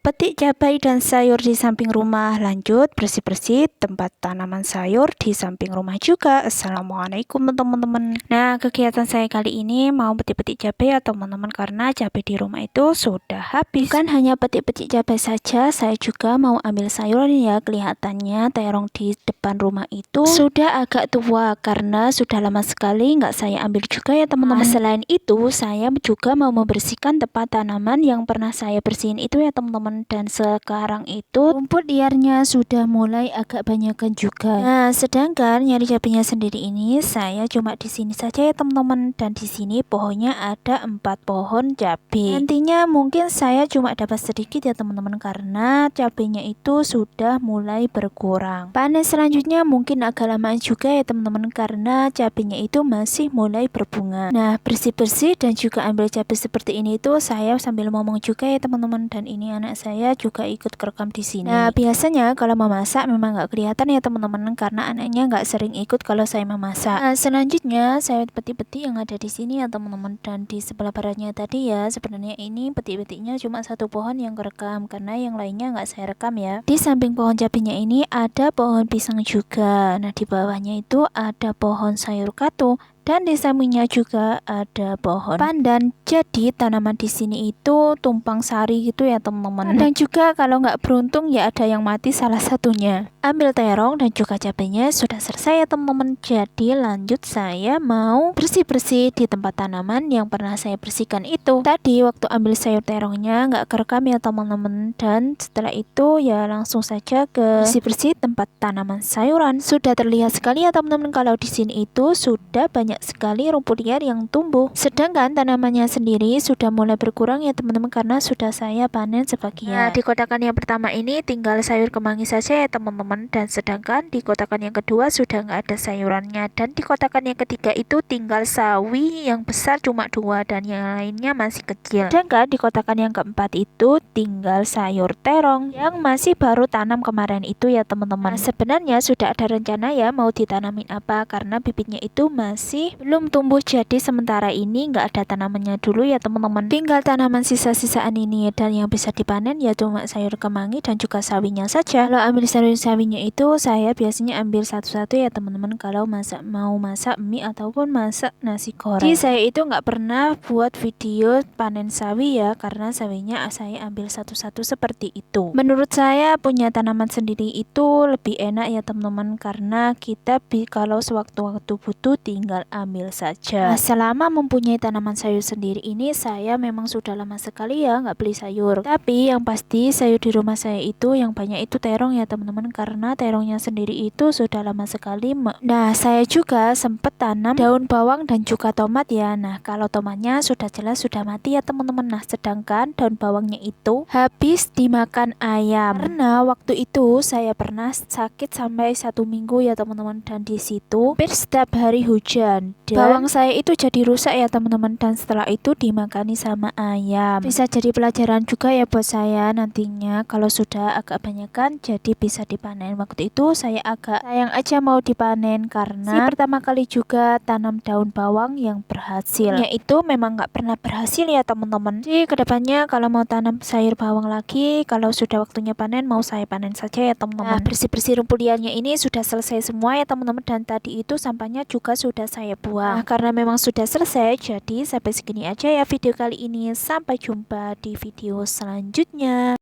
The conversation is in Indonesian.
Petik cabai dan sayur di samping rumah, lanjut bersih-bersih tempat tanaman sayur di samping rumah juga. Assalamualaikum teman-teman. Nah, kegiatan saya kali ini mau petik-petik cabai ya teman-teman, karena cabai di rumah itu sudah habis. Bukan hanya petik-petik cabai saja, saya juga mau ambil sayuran ya. Kelihatannya terong di depan rumah itu sudah agak tua karena sudah lama sekali nggak saya ambil juga ya teman-teman. Selain itu, saya juga mau membersihkan tempat tanaman yang pernah saya bersihin itu ya teman-teman. Dan sekarang itu rumput liarnya sudah mulai agak banyakan juga. Nah, sedangkan nyari cabenya sendiri ini saya cuma di sini saja ya teman-teman, dan di sini pohonnya ada 4 pohon cabai. Nantinya mungkin saya cuma dapat sedikit ya teman-teman, karena cabenya itu sudah mulai berkurang. Panen selanjutnya mungkin agak lama juga ya teman-teman, karena cabenya itu masih mulai berbunga. Nah, bersih-bersih dan juga ambil cabai seperti ini itu saya sambil ngomong juga ya teman-teman, dan ini anak saya juga ikut kerekam di sini. Nah, biasanya kalau memasak memang nggak kelihatan ya teman-teman, karena anaknya nggak sering ikut kalau saya memasak. Nah, selanjutnya saya petik-petik yang ada di sini ya teman-teman, dan di sebelah baratnya tadi ya sebenarnya ini petik-petiknya cuma satu pohon yang kerekam, karena yang lainnya nggak saya rekam ya. Di samping pohon cabenya ini ada pohon pisang juga. Nah, di bawahnya itu ada pohon sayur katu. Dan di sampingnya juga ada pohon pandan. Jadi tanaman di sini itu tumpang sari gitu ya teman-teman. Dan juga kalau nggak beruntung ya ada yang mati salah satunya. Ambil terong dan juga cabenya sudah selesai ya teman-teman. Jadi lanjut saya mau bersih-bersih di tempat tanaman yang pernah saya bersihkan itu. Tadi waktu ambil sayur terongnya nggak kerekam ya teman-teman. Dan setelah itu ya langsung saja ke bersih-bersih tempat tanaman sayuran. Sudah terlihat sekali ya teman-teman kalau di sini itu sudah banyak sekali rumput liar yang tumbuh. Sedangkan tanamannya sendiri sudah mulai berkurang ya teman-teman, karena sudah saya panen sebagian. Nah, di kotakan yang pertama ini tinggal sayur kemangi saja ya teman-teman, dan sedangkan di kotakan yang kedua sudah nggak ada sayurannya, dan di kotakan yang ketiga itu tinggal sawi yang besar cuma 2 dan yang lainnya masih kecil. Sedangkan di kotakan yang keempat itu tinggal sayur terong yang masih baru tanam kemarin itu ya teman-teman. Nah, sebenarnya sudah ada rencana ya mau ditanamin apa, karena bibitnya itu masih belum tumbuh, jadi sementara ini nggak ada tanamannya dulu ya teman-teman. Tinggal tanaman sisa-sisaan ini, dan yang bisa dipanen ya cuma sayur kemangi dan juga sawinya saja. Kalau ambil sayur sawinya itu saya biasanya ambil satu-satu ya teman-teman, kalau mau masak mie ataupun masak nasi goreng. Jadi saya itu nggak pernah buat video panen sawi ya, karena sawinya saya ambil satu-satu seperti itu. Menurut saya punya tanaman sendiri itu lebih enak ya teman-teman, karena kita kalau sewaktu-waktu butuh tinggal ambil saja. Nah, selama mempunyai tanaman sayur sendiri ini saya memang sudah lama sekali ya nggak beli sayur. Tapi yang pasti sayur di rumah saya itu yang banyak itu terong ya teman-teman, karena terongnya sendiri itu sudah lama sekali. Nah, saya juga sempat tanam daun bawang dan juga tomat ya. Nah, kalau tomatnya sudah jelas sudah mati ya teman-teman. Nah, sedangkan daun bawangnya itu habis dimakan ayam. Karena waktu itu saya pernah sakit sampai 1 minggu ya teman-teman, dan di situ hampir setiap hari hujan. Dan bawang saya itu jadi rusak ya teman-teman, dan setelah itu dimakani sama ayam. Bisa jadi pelajaran juga ya buat saya nantinya kalau sudah agak banyakan jadi bisa dipanen. Waktu itu saya agak sayang aja mau dipanen, karena pertama kali juga tanam daun bawang yang berhasil. Itu memang nggak pernah berhasil ya teman-teman. Jadi kedepannya kalau mau tanam sayur bawang lagi, kalau sudah waktunya panen mau saya panen saja ya teman-teman. Nah, bersih-bersih rumput liarnya ini sudah selesai semua ya teman-teman, dan tadi itu sampahnya juga sudah saya buang. Nah, karena memang sudah selesai, jadi sampai segini aja ya video kali ini. Sampai jumpa di video selanjutnya.